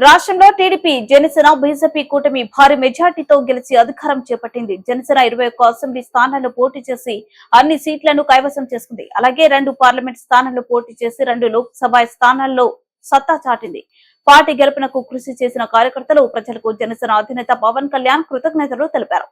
రాష్ట్రంలో TDP Janasena BJP కూటమి భారీ మెజార్టీతో గెలిచి అధికారం చేపట్టింది. జనసేన 21 అసెంబ్లీ స్థానాల్లో పోటీ చేసి అన్ని సీట్లను కైవసం చేసుకుంది. అలాగే 2 పార్లమెంట్ స్థానాల్లో పోటీ చేసి 2 లోక్సభ స్థానాల్లో సత్తా చాటింది. పార్టీ గెలుపునకు కృషి చేసిన కార్యకర్తలు, ప్రజలకు జనసేన అధినేత పవన్ కళ్యాణ్ కృతజ్ఞతలు తెలిపారు.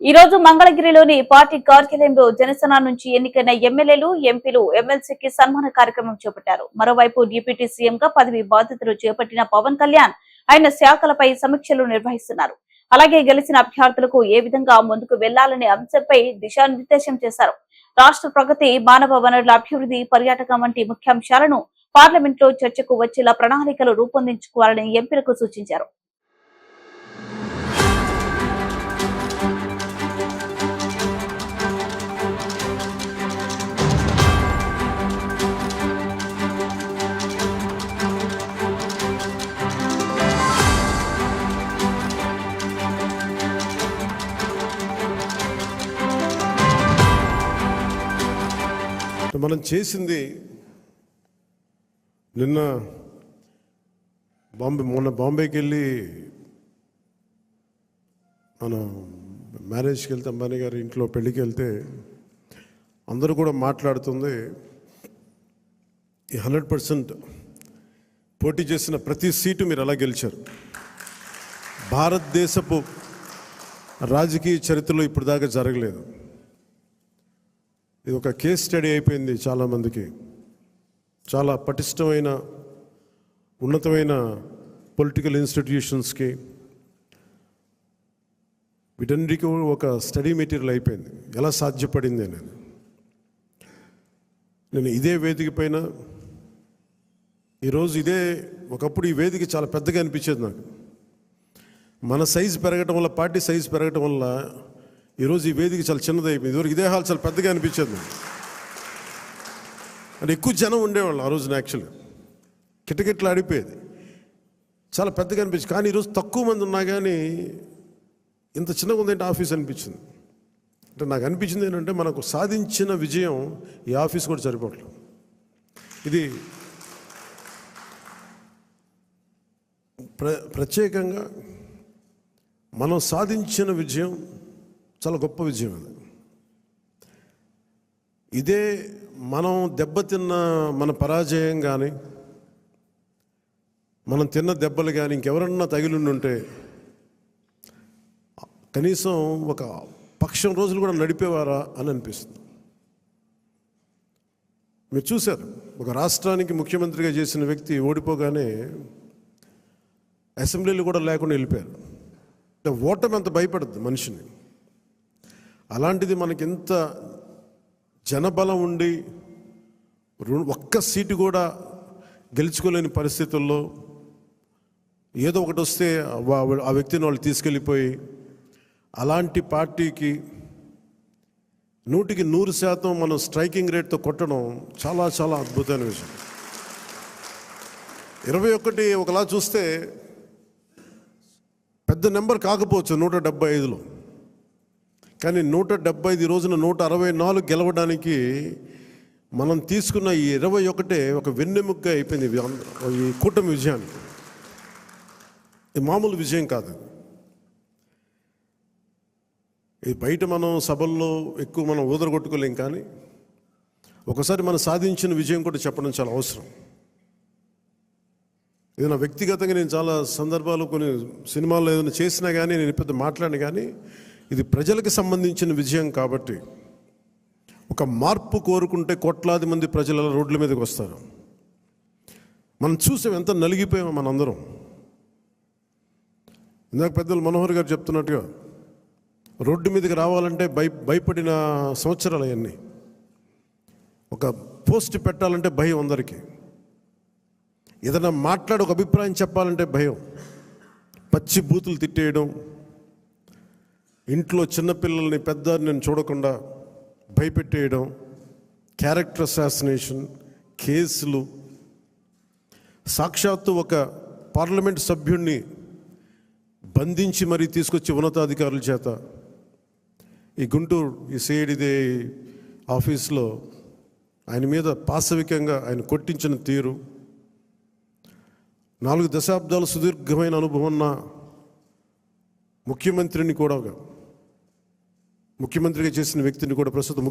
ఈ రోజు మంగళగిరిలోని పార్టీ కార్యాలయంలో జనసేన నుంచి ఎన్నికైన ఎమ్మెల్యేలు, ఎంపీలు, ఎమ్మెల్సీకి సన్మాన కార్యక్రమం చేపట్టారు. మరోవైపు డిప్యూటీ సీఎంగా పదవి బాధ్యతలు చేపట్టిన పవన్ కళ్యాణ్ ఆయన శాఖలపై సమీక్షలు నిర్వహిస్తున్నారు. అలాగే గెలిచిన అభ్యర్థులకు ఏ విధంగా ముందుకు వెళ్లాలనే అంశంపై దిశానిర్దేశం చేశారు. రాష్ట్ర ప్రగతి, మానవ వనరుల అభివృద్ధి, పర్యాటకం వంటి ముఖ్యాంశాలను పార్లమెంట్ లో చర్చకు వచ్చేలా ప్రణాళికలు రూపొందించుకోవాలని ఎంపీలకు సూచించారు. మనం చేసింది మొన్న బాంబేకి వెళ్ళి మనం మ్యారేజ్కి వెళ్తే అంబానీ గారి ఇంట్లో పెళ్ళికి వెళ్తే అందరూ కూడా మాట్లాడుతుంది 100% పోటీ చేసిన ప్రతి సీటు మీరు ఎలా గెలిచారు. భారతదేశపు రాజకీయ చరిత్రలో ఇప్పుడు దాకా జరగలేదు. ఇది ఒక కేస్ స్టడీ అయిపోయింది చాలామందికి. చాలా పటిష్టమైన ఉన్నతమైన పొలిటికల్ ఇన్స్టిట్యూషన్స్కి వీటన్నిటికీ ఒక స్టడీ మెటీరియల్ అయిపోయింది. ఎలా సాధ్యపడింది అనేది నేను ఇదే వేదిక పైన ఈరోజు ఒకప్పుడు ఈ వేదిక చాలా పెద్దగా అనిపించేది నాకు. మన సైజు పెరగటం వల్ల, పార్టీ సైజు పెరగటం వల్ల ఈరోజు ఈ వేదిక చాలా చిన్నది అయిపోయింది. ఇదివరకు ఇదే హాల్ చాలా పెద్దగా అనిపించేది. అంటే ఎక్కువ జనం ఉండేవాళ్ళు ఆ రోజున. యాక్చువల్గా కిటకిట్లు ఆడిపోయేది, చాలా పెద్దగా అనిపించింది. కానీ ఈరోజు తక్కువ మంది ఉన్నా కానీ ఇంత చిన్నగా ఉందంటే ఆఫీస్ అనిపించింది. అంటే నాకు అనిపించింది ఏంటంటే మనకు సాధించిన విజయం ఈ ఆఫీస్ కూడా సరిపోవట్లేదు. ఇది ప్రత్యేకంగా మనం సాధించిన విజయం చాలా గొప్ప విజయం. అది ఇదే మనం దెబ్బతిన్న మన పరాజయం కానీ, మనం తిన్న దెబ్బలు కానీ ఇంకెవరన్నా తగిలిండుంటే కనీసం ఒక పక్షం రోజులు కూడా నడిపేవారా అని అనిపిస్తుంది. మీరు చూశారు, ఒక రాష్ట్రానికి ముఖ్యమంత్రిగా చేసిన వ్యక్తి ఓడిపోగానే అసెంబ్లీలు కూడా లేకుండా వెళ్ళిపోయారు. అంటే ఓటమి అంత భయపడుతుంది మనిషిని. అలాంటిది మనకి ఇంత జనబలం ఉండి ఒక్క సీటు కూడా గెలుచుకోలేని పరిస్థితుల్లో ఏదో ఒకటి వస్తే ఆ వ్యక్తిని వాళ్ళు తీసుకెళ్ళిపోయి అలాంటి పార్టీకి 100% మనం స్ట్రైకింగ్ రేట్తో కొట్టడం చాలా చాలా అద్భుతమైన విషయం. 21 ఒకలా చూస్తే పెద్ద నెంబర్ కాకపోవచ్చు 175లో, కానీ 175 రోజున 164 గెలవడానికి మనం తీసుకున్న ఈ 21 ఒక వెన్నెముగ్గా అయిపోయింది ఈ కూటమి విజయానికి. ఇది మామూలు విజయం కాదు. ఇది బయట మనం సభల్లో ఎక్కువ మనం ఊదరగొట్టుకోలేం, కానీ ఒకసారి మనం సాధించిన విజయం కూడా చెప్పడం చాలా అవసరం. ఇది నా వ్యక్తిగతంగా నేను చాలా సందర్భాలు కొన్ని సినిమాల్లో ఏదైనా చేసినా కానీ, నేను పెద్ద మాట్లాడిన కానీ, ఇది ప్రజలకు సంబంధించిన విజయం కాబట్టి ఒక మార్పు కోరుకుంటే కోట్లాది మంది ప్రజల రోడ్ల మీదకి వస్తారు. మనం చూసాం ఎంత నలిగిపోయామో మనందరం. ఇందాక పెద్దలు మనోహర్ గారు చెప్తున్నట్టుగా రోడ్డు మీదకి రావాలంటే భయపడిన సంవత్సరాలు అవన్నీ. ఒక పోస్ట్ పెట్టాలంటే భయం అందరికీ. ఏదైనా ఒక అభిప్రాయం చెప్పాలంటే భయం. పచ్చి బూతులు తిట్టేయడం, ఇంట్లో చిన్నపిల్లల్ని పెద్దని చూడకుండా భయపెట్టేయడం, క్యారెక్టర్ అసాసినేషన్ కేసులు, సాక్షాత్తు ఒక పార్లమెంట్ సభ్యుడిని బంధించి మరీ తీసుకొచ్చి ఉన్నతాధికారుల చేత ఈ గుంటూరు ఈ సిఐడిదే ఆఫీస్లో ఆయన మీద పాశవికంగా ఆయన కొట్టించిన తీరు, 4 దశాబ్దాల సుదీర్ఘమైన అనుభవం ఉన్న ముఖ్యమంత్రిని కూడా, ముఖ్యమంత్రిగా చేసిన వ్యక్తిని కూడా ప్రస్తుతం